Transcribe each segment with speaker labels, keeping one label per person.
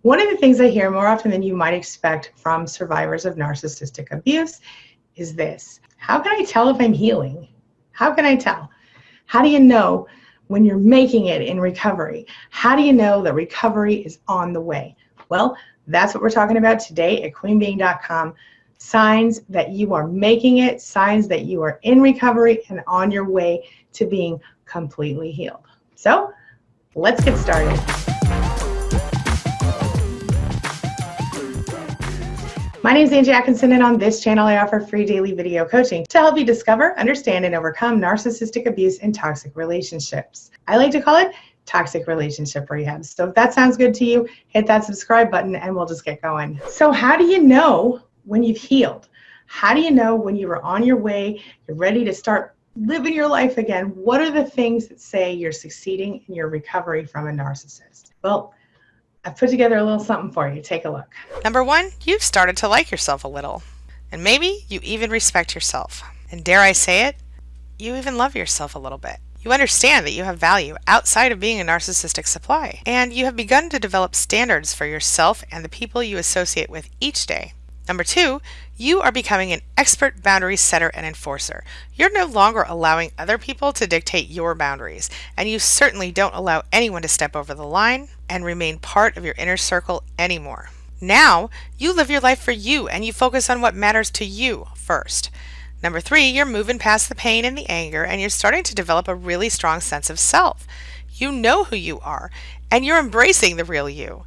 Speaker 1: One of the things I hear more often than you might expect from survivors of narcissistic abuse is this: how can I tell if I'm healing? How can I tell? How do you know when you're making it in recovery? How do you know that recovery is on the way? Well, that's what we're talking about today at queenbeing.com. Signs that you are making it, signs that you are in recovery and on your way to being completely healed. So let's get started. My name is Angie Atkinson, and on this channel I offer free daily video coaching to help you discover, understand, and overcome narcissistic abuse and toxic relationships. I like to call it toxic relationship rehab. So if that sounds good to you, hit that subscribe button and we'll just get going. So how do you know when you've healed? How do you know when you are on your way, you're ready to start living your life again? What are the things that say you're succeeding in your recovery from a narcissist? Well, I've put together a little something for you. Take a look.
Speaker 2: Number one, you've started to like yourself a little. And maybe you even respect yourself. And dare I say it, you even love yourself a little bit. You understand that you have value outside of being a narcissistic supply. And you have begun to develop standards for yourself and the people you associate with each day. Number two, you are becoming an expert boundary setter and enforcer. You're no longer allowing other people to dictate your boundaries, and you certainly don't allow anyone to step over the line and remain part of your inner circle anymore. Now, you live your life for you, and you focus on what matters to you first. Number three, you're moving past the pain and the anger, and you're starting to develop a really strong sense of self. You know who you are, and you're embracing the real you.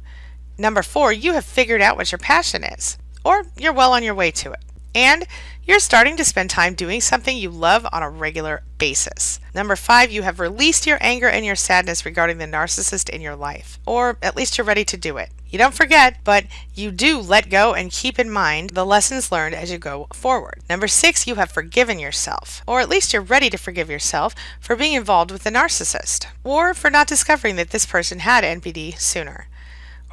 Speaker 2: Number four, you have figured out what your passion is, or you're well on your way to it. And you're starting to spend time doing something you love on a regular basis. Number five, you have released your anger and your sadness regarding the narcissist in your life, or at least you're ready to do it. You don't forget, but you do let go and keep in mind the lessons learned as you go forward. Number six, you have forgiven yourself, or at least you're ready to forgive yourself for being involved with the narcissist, or for not discovering that this person had NPD sooner,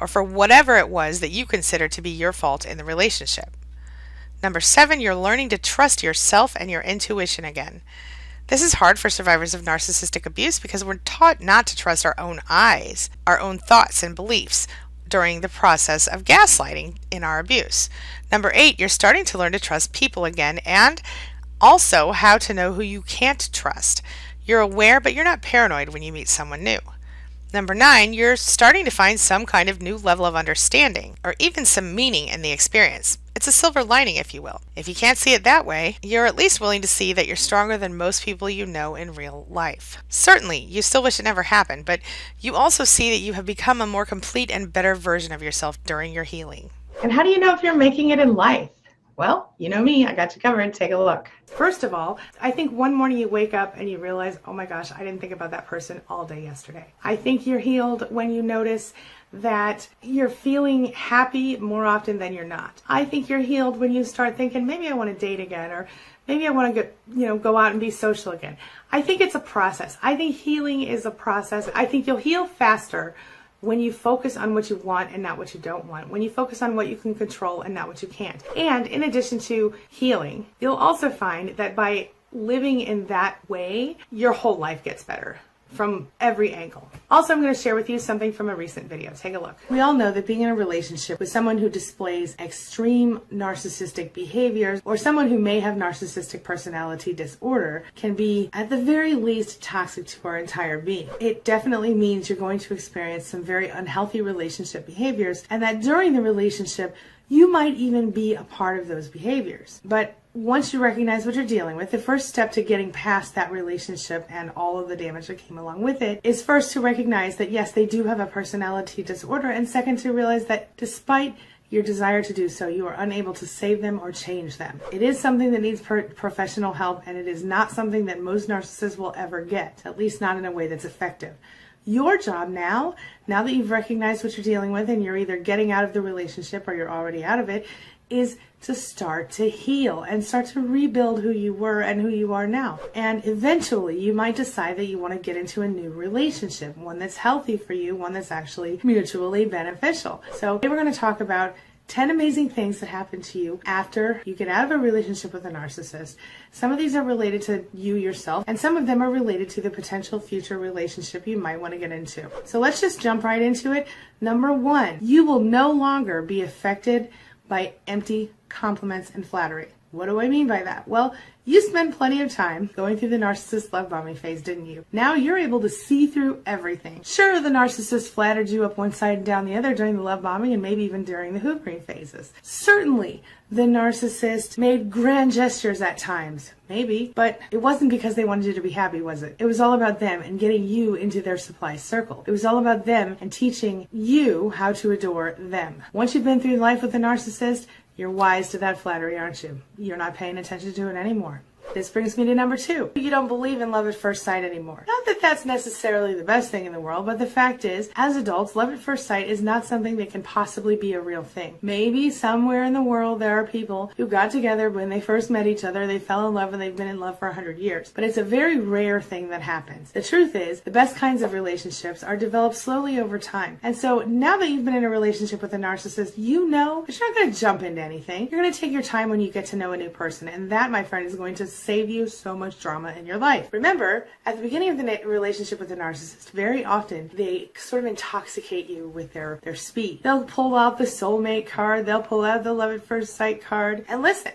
Speaker 2: or for whatever it was that you consider to be your fault in the relationship. Number seven, you're learning to trust yourself and your intuition again. This is hard for survivors of narcissistic abuse because we're taught not to trust our own eyes, our own thoughts and beliefs during the process of gaslighting in our abuse. Number eight, you're starting to learn to trust people again, and also how to know who you can't trust. You're aware, but you're not paranoid when you meet someone new. Number nine, you're starting to find some kind of new level of understanding, or even some meaning in the experience. It's a silver lining, if you will. If you can't see it that way, you're at least willing to see that you're stronger than most people you know in real life. Certainly, you still wish it never happened, but you also see that you have become a more complete and better version of yourself during your healing.
Speaker 1: And how do you know if you're making it in life? Well, you know me, I got you covered. Take a look. First of all, I think one morning you wake up and you realize, oh my gosh, I didn't think about that person all day yesterday. I think you're healed when you notice that you're feeling happy more often than you're not. I think you're healed when you start thinking, maybe I want to date again, or maybe I want to go out and be social again. I think it's a process. I think healing is a process. I think you'll heal faster when you focus on what you want and not what you don't want, when you focus on what you can control and not what you can't. And in addition to healing, you'll also find that by living in that way, your whole life gets better from every angle. Also, I'm going to share with you something from a recent video. Take a look. We all know that being in a relationship with someone who displays extreme narcissistic behaviors, or someone who may have narcissistic personality disorder, can be at the very least toxic to our entire being. It definitely means you're going to experience some very unhealthy relationship behaviors, and that during the relationship, you might even be a part of those behaviors. But once you recognize what you're dealing with, the first step to getting past that relationship and all of the damage that came along with it is first to recognize that yes, they do have a personality disorder, and second, to realize that despite your desire to do so, you are unable to save them or change them. It is something that needs professional help, and it is not something that most narcissists will ever get, at least not in a way that's effective. Your job now that you've recognized what you're dealing with and you're either getting out of the relationship or you're already out of it, is to start to heal and start to rebuild who you were and who you are now. And eventually you might decide that you want to get into a new relationship, one that's healthy for you, one that's actually mutually beneficial. So today we're going to talk about 10 amazing things that happen to you after you get out of a relationship with a narcissist. Some of these are related to you yourself, and some of them are related to the potential future relationship you might want to get into. So let's just jump right into it. Number 1, you will no longer be affected by empty compliments and flattery. What do I mean by that? Well, you spent plenty of time going through the narcissist love bombing phase, didn't you? Now you're able to see through everything. Sure, the narcissist flattered you up one side and down the other during the love bombing and maybe even during the hoovering phases. Certainly, the narcissist made grand gestures at times. Maybe, but it wasn't because they wanted you to be happy, was it? It was all about them and getting you into their supply circle. It was all about them and teaching you how to adore them. Once you've been through life with a narcissist, you're wise to that flattery, aren't you? You're not paying attention to it anymore. This brings me to number 2. You don't believe in love at first sight anymore. Not that that's necessarily the best thing in the world, but the fact is, as adults, love at first sight is not something that can possibly be a real thing. Maybe somewhere in the world there are people who got together when they first met each other, they fell in love and they've been in love for 100 years. But it's a very rare thing that happens. The truth is, the best kinds of relationships are developed slowly over time. And so now that you've been in a relationship with a narcissist, you know that you're not going to jump into anything. You're going to take your time when you get to know a new person. And that, my friend, is going to save you so much drama in your life. Remember, at the beginning of the relationship with a narcissist, very often they sort of intoxicate you with their speed. They'll pull out the soulmate card, they'll pull out the love at first sight card, and listen,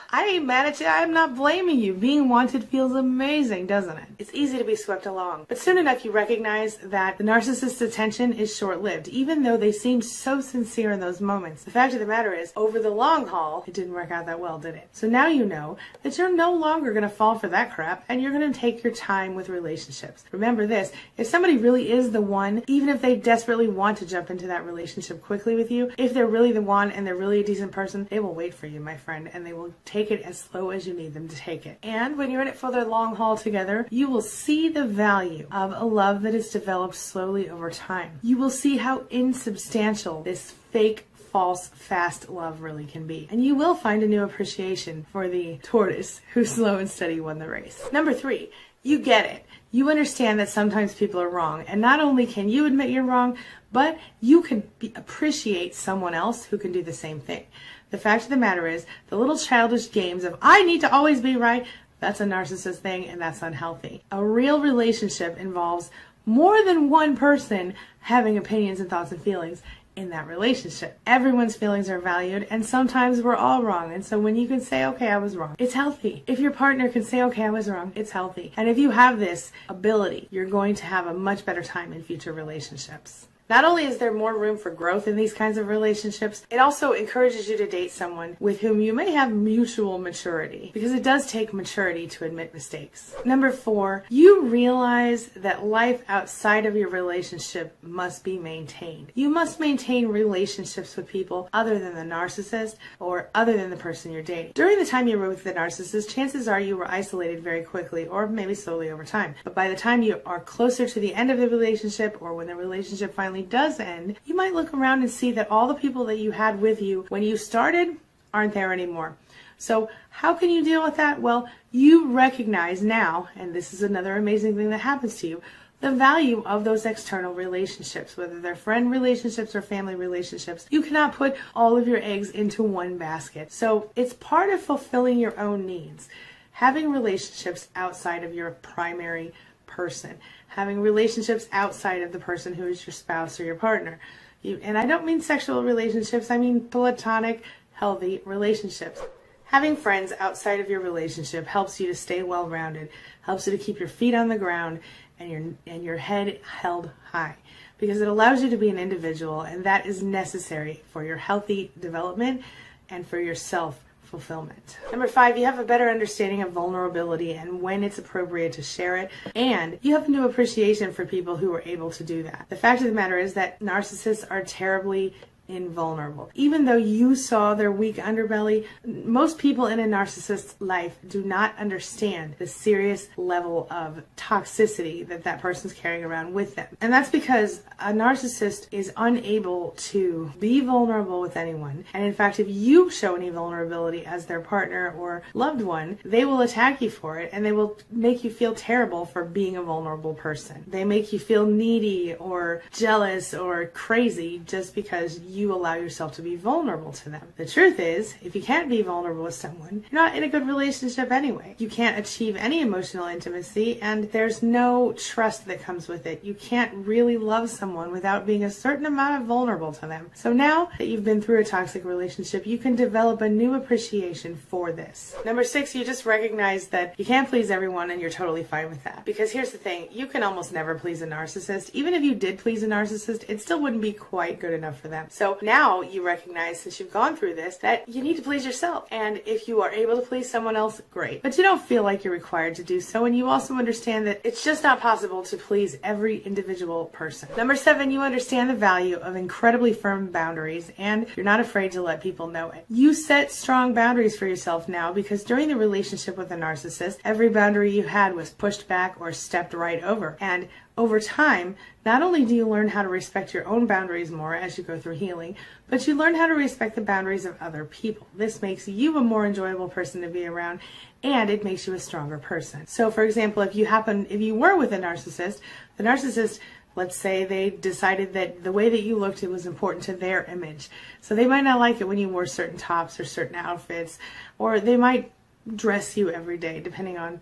Speaker 1: I ain't mad at you. I'm not blaming you. Being wanted feels amazing, doesn't it? It's easy to be swept along. But soon enough, you recognize that the narcissist's attention is short-lived, even though they seem so sincere in those moments. The fact of the matter is, over the long haul, it didn't work out that well, did it? So now you know that you're no longer going to fall for that crap, and you're going to take your time with relationships. Remember this, if somebody really is the one, even if they desperately want to jump into that relationship quickly with you, if they're really the one and they're really a decent person, they will wait for you, my friend, and they will take it as slow as you need them to take it. And when you're in it for the long haul together, you will see the value of a love that is developed slowly over time. You will see how insubstantial this fake, false, fast love really can be. And you will find a new appreciation for the tortoise who slow and steady won the race. Number 3, you get it. You understand that sometimes people are wrong. And not only can you admit you're wrong, but you can appreciate someone else who can do the same thing. The fact of the matter is, the little childish games of, I need to always be right, that's a narcissist thing and that's unhealthy. A real relationship involves more than one person having opinions and thoughts and feelings in that relationship. Everyone's feelings are valued, and sometimes we're all wrong. And so when you can say, okay, I was wrong, it's healthy. If your partner can say, okay, I was wrong, it's healthy. And if you have this ability, you're going to have a much better time in future relationships. Not only is there more room for growth in these kinds of relationships, it also encourages you to date someone with whom you may have mutual maturity, because it does take maturity to admit mistakes. Number 4, you realize that life outside of your relationship must be maintained. You must maintain relationships with people other than the narcissist or other than the person you're dating. During the time you were with the narcissist, chances are you were isolated very quickly or maybe slowly over time. But by the time you are closer to the end of the relationship, or when the relationship finally does end, you might look around and see that all the people that you had with you when you started aren't there anymore. So how can you deal with that? Well, you recognize now, and this is another amazing thing that happens to you, the value of those external relationships, whether they're friend relationships or family relationships. You cannot put all of your eggs into one basket. So it's part of fulfilling your own needs. Having relationships outside of your primary person, having relationships outside of the person who is your spouse or your partner. And I don't mean sexual relationships, I mean platonic, healthy relationships. Having friends outside of your relationship helps you to stay well-rounded, helps you to keep your feet on the ground and your head held high, because it allows you to be an individual, and that is necessary for your healthy development and for your self-fulfillment. Number 5, you have a better understanding of vulnerability and when it's appropriate to share it, and you have a new appreciation for people who are able to do that. The fact of the matter is that narcissists are terribly invulnerable. Even though you saw their weak underbelly, most people in a narcissist's life do not understand the serious level of toxicity that that person's carrying around with them. And that's because a narcissist is unable to be vulnerable with anyone. And in fact, if you show any vulnerability as their partner or loved one, they will attack you for it, and they will make you feel terrible for being a vulnerable person. They make you feel needy or jealous or crazy just because you allow yourself to be vulnerable to them. The truth is, if you can't be vulnerable with someone, you're not in a good relationship anyway. You can't achieve any emotional intimacy, and there's no trust that comes with it. You can't really love someone without being a certain amount of vulnerable to them. So now that you've been through a toxic relationship, you can develop a new appreciation for this. Number 6, you just recognize that you can't please everyone, and you're totally fine with that. Because here's the thing, you can almost never please a narcissist. Even if you did please a narcissist, it still wouldn't be quite good enough for them. So now you recognize, since you've gone through this, that you need to please yourself. And if you are able to please someone else, great. But you don't feel like you're required to do so, and you also understand that it's just not possible to please every individual person. Number 7, you understand the value of incredibly firm boundaries, and you're not afraid to let people know it. You set strong boundaries for yourself now, because during the relationship with a narcissist, every boundary you had was pushed back or stepped right over. And over time, not only do you learn how to respect your own boundaries more as you go through healing, but you learn how to respect the boundaries of other people. This makes you a more enjoyable person to be around, and it makes you a stronger person. So for example, if you were with a narcissist, the narcissist, let's say they decided that the way that you looked, it was important to their image. So they might not like it when you wore certain tops or certain outfits, or they might dress you every day, depending on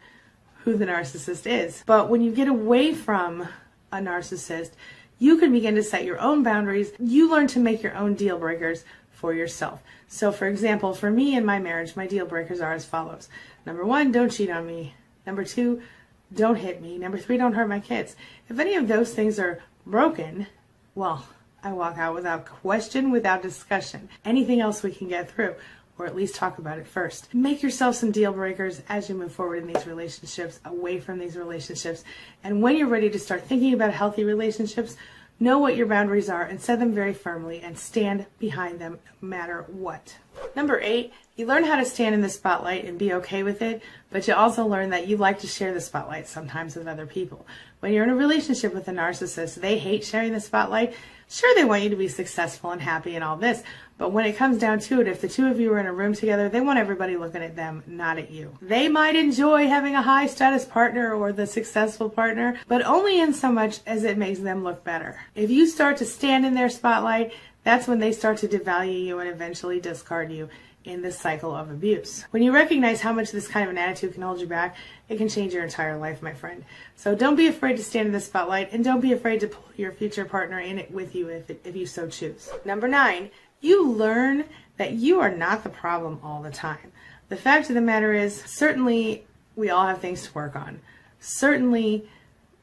Speaker 1: who the narcissist is. But when you get away from a narcissist, you can begin to set your own boundaries. You learn to make your own deal breakers for yourself. So for example, for me in my marriage, my deal breakers are as follows. Number 1, don't cheat on me. Number 2, don't hit me. Number 3, don't hurt my kids. If any of those things are broken, well, I walk out without question, without discussion. Anything else we can get through, or at least talk about it first. Make yourself some deal breakers as you move forward in these relationships, away from these relationships. And when you're ready to start thinking about healthy relationships, know what your boundaries are and set them very firmly and stand behind them no matter what. Number 8, you learn how to stand in the spotlight and be okay with it, but you also learn that you like to share the spotlight sometimes with other people. When you're in a relationship with a narcissist, they hate sharing the spotlight. Sure, they want you to be successful and happy and all this, but when it comes down to it, if the two of you are in a room together, they want everybody looking at them, not at you. They might enjoy having a high status partner or the successful partner, but only in so much as it makes them look better. If you start to stand in their spotlight, that's when they start to devalue you and eventually discard you in this cycle of abuse. When you recognize how much this kind of an attitude can hold you back, it can change your entire life, my friend. So don't be afraid to stand in the spotlight, and don't be afraid to pull your future partner in it with you if you so choose. Number 9, you learn that you are not the problem all the time. The fact of the matter is, certainly we all have things to work on. Certainly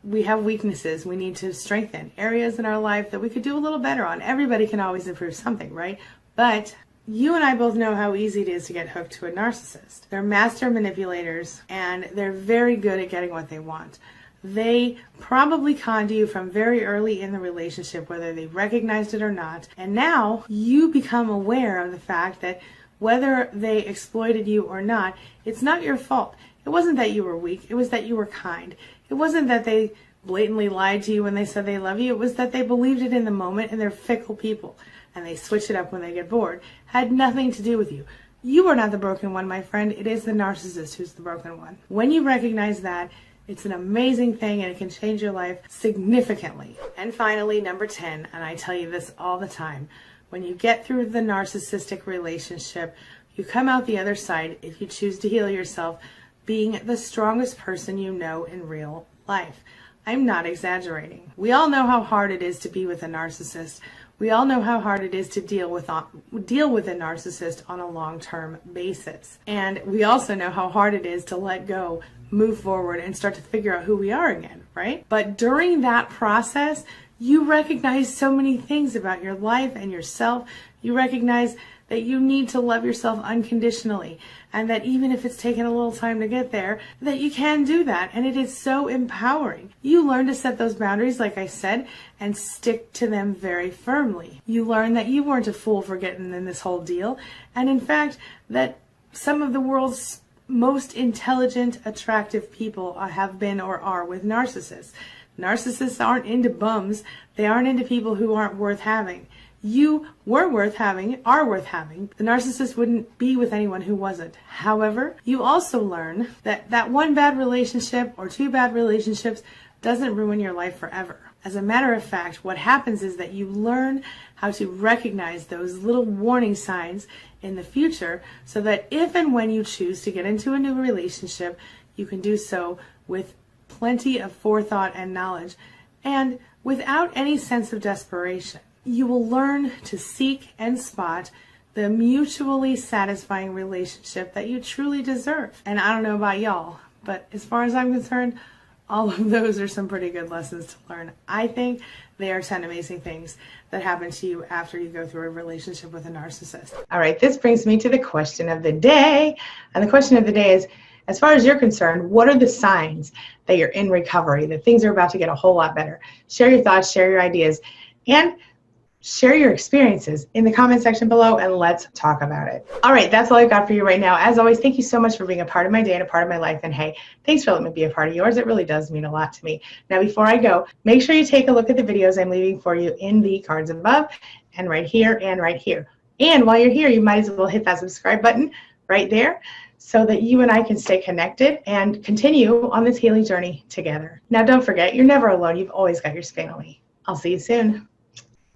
Speaker 1: we have weaknesses we need to strengthen, areas in our life that we could do a little better on. Everybody can always improve something, right? But you and I both know how easy it is to get hooked to a narcissist. They're master manipulators, and they're very good at getting what they want. They probably conned you from very early in the relationship, whether they recognized it or not. And now you become aware of the fact that whether they exploited you or not, it's not your fault. It wasn't that you were weak. It was that you were kind. It wasn't that they blatantly lied to you when they said they love you. It was that they believed it in the moment, and they're fickle people, and they switch it up when they get bored. Had nothing to do with you. You are not the broken one, my friend. It is the narcissist who's the broken one. When you recognize that, it's an amazing thing, and it can change your life significantly. And finally, number 10, and I tell you this all the time, when you get through the narcissistic relationship, you come out the other side, if you choose to heal yourself, being the strongest person you know in real life. I'm not exaggerating. We all know how hard it is to be with a narcissist. We all know how hard it is to deal with a narcissist on a long-term basis. And we also know how hard it is to let go, move forward, and start to figure out who we are again, right? But during that process, you recognize so many things about your life and yourself. You recognize that you need to love yourself unconditionally, and that even if it's taken a little time to get there, that you can do that, and it is so empowering. You learn to set those boundaries, like I said, and stick to them very firmly. You learn that you weren't a fool for getting in this whole deal, and in fact, that some of the world's most intelligent, attractive people have been or are with narcissists. Narcissists aren't into bums. They aren't into people who aren't worth having. You were worth having, are worth having. The narcissist wouldn't be with anyone who wasn't. However, you also learn that one bad relationship or 2 bad relationships doesn't ruin your life forever. As a matter of fact, what happens is that you learn how to recognize those little warning signs in the future so that if and when you choose to get into a new relationship, you can do so with plenty of forethought and knowledge and without any sense of desperation. You will learn to seek and spot the mutually satisfying relationship that you truly deserve. And I don't know about y'all, but as far as I'm concerned, all of those are some pretty good lessons to learn. I think they are 10 amazing things that happen to you after you go through a relationship with a narcissist. All right, this brings me to the question of the day. And the question of the day is, as far as you're concerned, what are the signs that you're in recovery, that things are about to get a whole lot better? Share your thoughts, share your ideas, and share your experiences in the comment section below, and let's talk about it. All right, that's all I've got for you right now. As always, thank you so much for being a part of my day and a part of my life. And hey, thanks for letting me be a part of yours. It really does mean a lot to me. Now, before I go, make sure you take a look at the videos I'm leaving for you in the cards above and right here and right here. And while you're here, you might as well hit that subscribe button right there so that you and I can stay connected and continue on this healing journey together. Now, don't forget, you're never alone. You've always got your family. I'll see you soon.